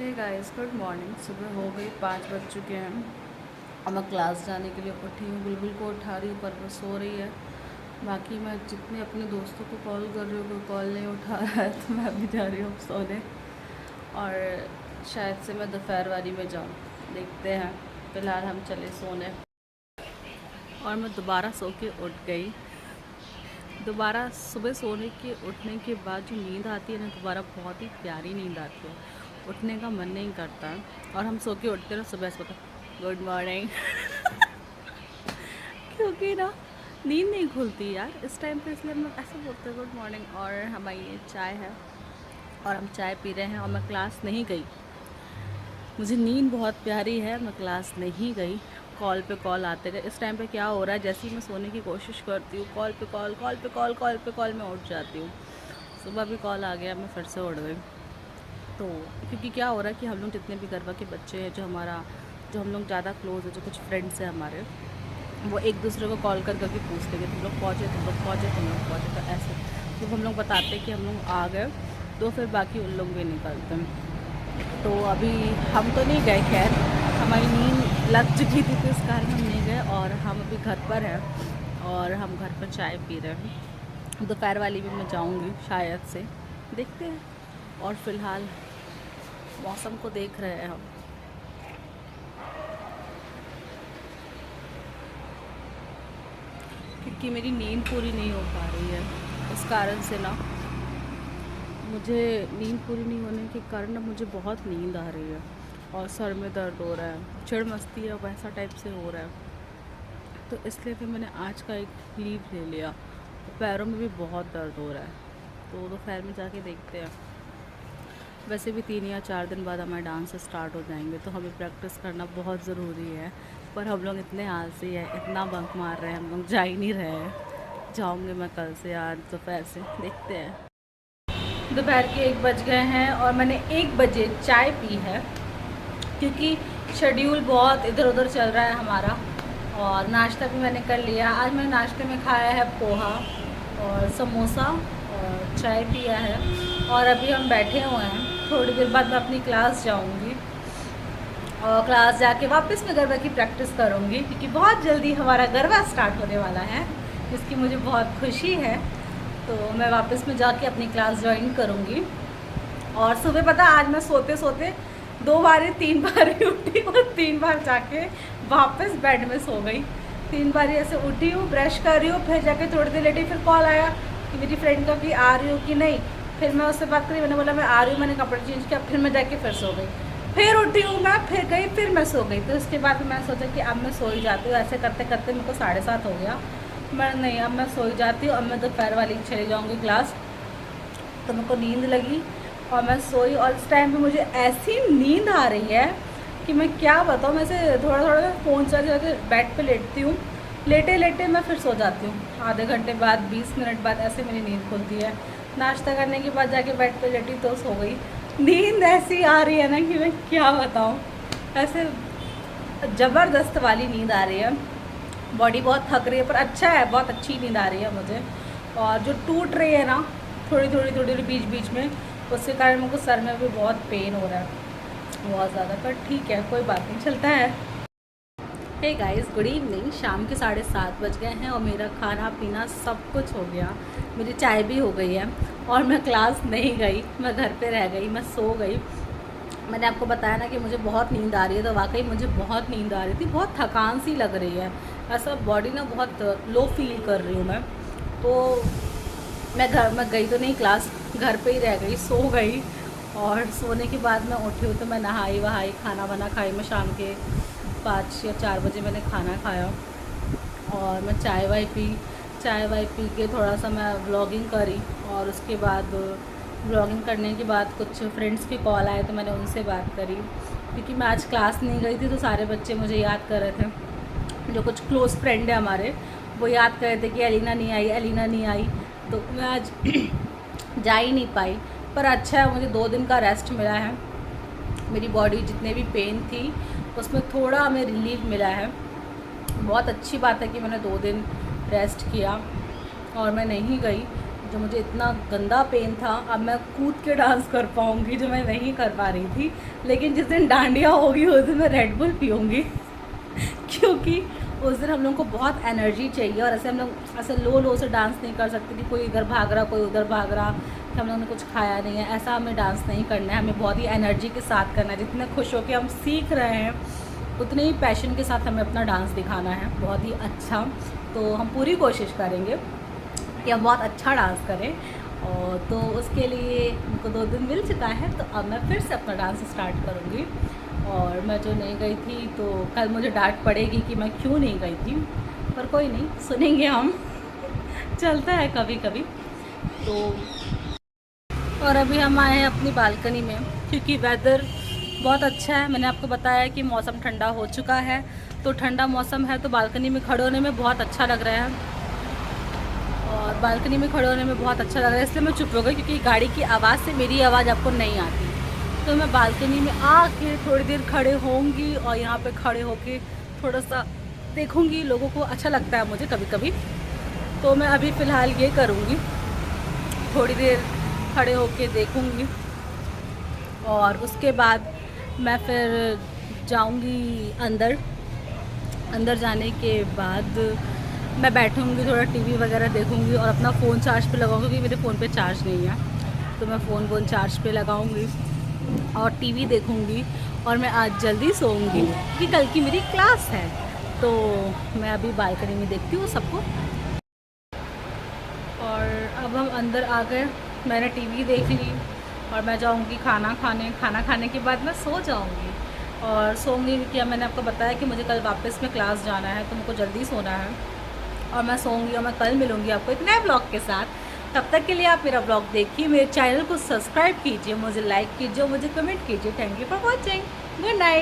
हे guys, good morning. सुबह हो गई, 5 बज चुके हैं और मैं क्लास जाने के लिए उठी हूँ। बुलबुल को उठा रही हूँ पर वो सो रही है। बाकी मैं जितने अपने दोस्तों को कॉल कर रही हूँ कोई कॉल नहीं उठा रहा है, तो मैं अभी जा रही हूँ सोने। और शायद से मैं दोपहर वाली में जाऊँ, देखते हैं। फ़िलहाल हम चले सोने। और मैं दोबारा सो के उठ गई। दोबारा सुबह सोने के उठने के बाद जो नींद आती है ना, दोबारा बहुत ही प्यारी नींद आती है। उठने का मन नहीं करता। और हम सो के उठते ना सुबह से, गुड मॉर्निंग क्योंकि ना नींद नहीं खुलती यार इस टाइम पे, इसलिए हम लोग ऐसे बोलते हैं गुड मॉर्निंग। और हमारी ये चाय है और हम चाय पी रहे हैं। और मैं क्लास नहीं गई, मुझे नींद बहुत प्यारी है, मैं क्लास नहीं गई। कॉल पे कॉल आते गए। इस टाइम पे क्या हो रहा है, जैसे ही मैं सोने की कोशिश करती हूँ कॉल पे कॉल, कॉल पे कॉल, कॉल पे कॉल, मैं उठ जाती हूँ। सुबह भी कॉल आ गया, मैं फिर से उठ गई। तो क्योंकि क्या हो रहा है कि हम लोग जितने भी गरबा के बच्चे हैं, जो हम लोग ज़्यादा क्लोज है, जो कुछ फ्रेंड्स हैं हमारे, वो एक दूसरे को कॉल कर करके पूछते कि तुम लोग पहुँचे, तुम लोग पहुँचे, तुम लोग पहुँचे। तो ऐसे जब हम लोग बताते कि हम लोग आ गए, तो फिर बाकी उन लोग भी निकलते हैं। तो अभी हम तो नहीं गए, खैर हमारी नींद लग चुकी थी तो इस कारण हम नहीं गए। और हम अभी घर पर हैं और हम घर पर चाय पी रहे हैं। दोपहर वाली भी मैं जाऊंगी शायद से, देखते हैं। और फिलहाल मौसम को देख रहे हैं हम, क्योंकि मेरी नींद पूरी नहीं हो पा रही है। इस कारण से ना, मुझे नींद पूरी नहीं होने के कारण ना मुझे बहुत नींद आ रही है और सर में दर्द हो रहा है, चिड़ मस्ती है वैसा टाइप से हो रहा है। तो इसलिए फिर मैंने आज का एक लीव ले लिया। पैरों में भी बहुत दर्द हो रहा है, तो दोपहर में जाके देखते हैं। वैसे भी 3 या 4 दिन बाद हमारे डांस स्टार्ट हो जाएंगे, तो हमें प्रैक्टिस करना बहुत ज़रूरी है। पर हम लोग इतने आलसी हैं, इतना बंक मार रहे हैं, हम लोग जा ही नहीं रहे हैं। जाऊँगी मैं कल से, आज दोपहर से देखते हैं। दोपहर के 1 बज गए हैं और मैंने 1 बजे चाय पी है, क्योंकि शेड्यूल बहुत इधर उधर चल रहा है हमारा। और नाश्ता भी मैंने कर लिया। आज मैंने नाश्ते में खाया है पोहा और समोसा और चाय पिया है। और अभी हम बैठे हुए हैं, थोड़ी देर बाद मैं अपनी क्लास जाऊंगी और क्लास जाके वापस मैं गरबा की प्रैक्टिस करूंगी, क्योंकि बहुत जल्दी हमारा गरबा स्टार्ट होने वाला है, जिसकी मुझे बहुत खुशी है। तो मैं वापस में जाके अपनी क्लास ज्वाइन करूंगी। और सुबह पता, आज मैं सोते सोते 2 बार 3 बार उठी और 3 बार जाके वापस बेड में सो गई। 3 बार ऐसे उठी हूँ, ब्रश कर रही हूँ, फिर जाके थोड़ी देर लेटी, फिर कॉल आया कि मेरी फ्रेंड का कि आ रही हो कि नहीं। फिर मैं उससे बात करी, मैंने बोला मैं आ रही हूँ, मैंने कपड़े चेंज किया, फिर मैं जाके फिर सो गई। फिर उठी हूँ मैं, फिर गई, फिर मैं सो गई। तो उसके बाद मैं सोचा कि अब मैं सो ही जाती हूँ। ऐसे करते करते मेरे को 7:30 हो गया। मैं नहीं, अब मैं सो ही जाती हूँ। अब मैं दोपहर वाली चली जाऊँगी क्लास। तो मेरे को नींद लगी और मैं सोई। और इस टाइम पे मुझे ऐसी नींद आ रही है कि मैं क्या बताऊँ। मैं से थोड़ा थोड़ा फ़ोन चला के बेड पे लेटती हूँ, लेटे लेटे मैं फिर सो जाती हूँ। आधे घंटे बाद, 20 मिनट बाद ऐसे मेरी नींद खुलती है। नाश्ता करने के बाद जाके बेड पे लेटी तो सो गई। नींद ऐसी आ रही है ना कि मैं क्या बताऊँ, ऐसे ज़बरदस्त वाली नींद आ रही है। बॉडी बहुत थक रही है, पर अच्छा है, बहुत अच्छी नींद आ रही है मुझे। और जो टूट रही है ना थोड़ी बीच बीच में, उसके कारण मेरे को सर में भी बहुत पेन हो रहा है, बहुत ज़्यादा। पर ठीक है, कोई बात नहीं, चलता है। Hey guys, good evening. शाम के 7:30 बज गए हैं और मेरा खाना पीना सब कुछ हो गया। मेरी चाय भी हो गई है और मैं क्लास नहीं गई, मैं घर पे रह गई, मैं सो गई। मैंने आपको बताया ना कि मुझे बहुत नींद आ रही है, तो वाकई मुझे बहुत नींद आ रही थी, बहुत थकान सी लग रही है, ऐसा बॉडी ना बहुत लो फील कर रही हूँ मैं। तो मैं गई तो नहीं क्लास, घर पे ही रह गई, सो गई। और सोने के बाद मैं उठी हूँ तो मैं नहाई वहाई, खाना वाना खाई। मैं शाम के 5 या 4 बजे मैंने खाना खाया और मैं चाय वाय पी के थोड़ा सा मैं व्लॉगिंग करी। और उसके बाद व्लॉगिंग करने के बाद कुछ फ्रेंड्स के कॉल आए तो मैंने उनसे बात करी, क्योंकि मैं आज क्लास नहीं गई थी। तो सारे बच्चे मुझे याद कर रहे थे, जो कुछ क्लोज़ फ्रेंड है हमारे, वो याद कर रहे थे कि अलीना नहीं आई, अलीना नहीं आई। तो मैं आज जा ही नहीं पाई। पर अच्छा है, मुझे 2 दिन का रेस्ट मिला है। मेरी बॉडी जितने भी पेन थी उसमें थोड़ा हमें रिलीफ मिला है। बहुत अच्छी बात है कि मैंने 2 दिन रेस्ट किया और मैं नहीं गई। जो मुझे इतना गंदा पेन था, अब मैं कूद के डांस कर पाऊँगी जो मैं नहीं कर पा रही थी। लेकिन जिस दिन डांडिया होगी उस दिन मैं रेड बुल पीऊँगी क्योंकि उस दिन हम लोगों को बहुत एनर्जी चाहिए, और ऐसे हम लोग ऐसे लो से डांस नहीं कर सकते कि कोई इधर भाग रहा कोई उधर भाग रहा, कि हम लोगों ने कुछ खाया नहीं है, ऐसा हमें डांस नहीं करना है। हमें बहुत ही एनर्जी के साथ करना है। जितने खुश होकर हम सीख रहे हैं उतने ही पैशन के साथ हमें अपना डांस दिखाना है, बहुत ही अच्छा। तो हम पूरी कोशिश करेंगे कि हम बहुत अच्छा डांस करें, और तो उसके लिए उनको 2 दिन मिल चुका है, तो अब मैं फिर से अपना डांस स्टार्ट करूँगी। और मैं जो नहीं गई थी तो कल मुझे डांट पड़ेगी कि मैं क्यों नहीं गई थी, पर कोई नहीं, सुनेंगे हम चलता है कभी कभी। तो और अभी हम आए हैं अपनी बालकनी में क्योंकि वेदर बहुत अच्छा है। मैंने आपको बताया कि मौसम ठंडा हो चुका है, तो ठंडा मौसम है तो बालकनी में खड़े होने में बहुत अच्छा लग रहा है, और बालकनी में खड़े होने में बहुत अच्छा लग रहा है। इसलिए मैं चुप हो गई क्योंकि गाड़ी की आवाज़ से मेरी आवाज़ आपको नहीं आती। तो मैं बालकनी में आके थोड़ी देर खड़े होंगी और यहाँ पे खड़े होके थोड़ा सा देखूंगी, लोगों को अच्छा लगता है मुझे कभी कभी, तो मैं अभी फ़िलहाल ये करूँगी, थोड़ी देर खड़े होके देखूंगी। और उसके बाद मैं फिर जाऊंगी अंदर। अंदर जाने के बाद मैं बैठूंगी, थोड़ा टीवी वगैरह देखूंगी और अपना फ़ोन चार्ज पे लगाऊंगी क्योंकि मेरे फ़ोन पे चार्ज नहीं है, तो मैं फ़ोन चार्ज पे लगाऊंगी और टीवी देखूंगी। और मैं आज जल्दी सोऊंगी कि कल की मेरी क्लास है। तो मैं अभी बालकनी में देखती हूँ सबको। और अब हम अंदर आ गए, मैंने टीवी देख ली और मैं जाऊंगी खाना खाने। खाना खाने के बाद मैं सो जाऊंगी, और सोऊंगी क्योंकि मैंने आपको बताया कि मुझे कल वापस में क्लास जाना है, तो मुझको जल्दी सोना है। और मैं सोऊंगी और मैं कल मिलूंगी आपको एक नए ब्लॉग के साथ। तब तक के लिए आप मेरा ब्लॉग देखिए, मेरे चैनल को सब्सक्राइब कीजिए, मुझे लाइक कीजिए, मुझे कमेंट कीजिए। Thank you for watching. Good night.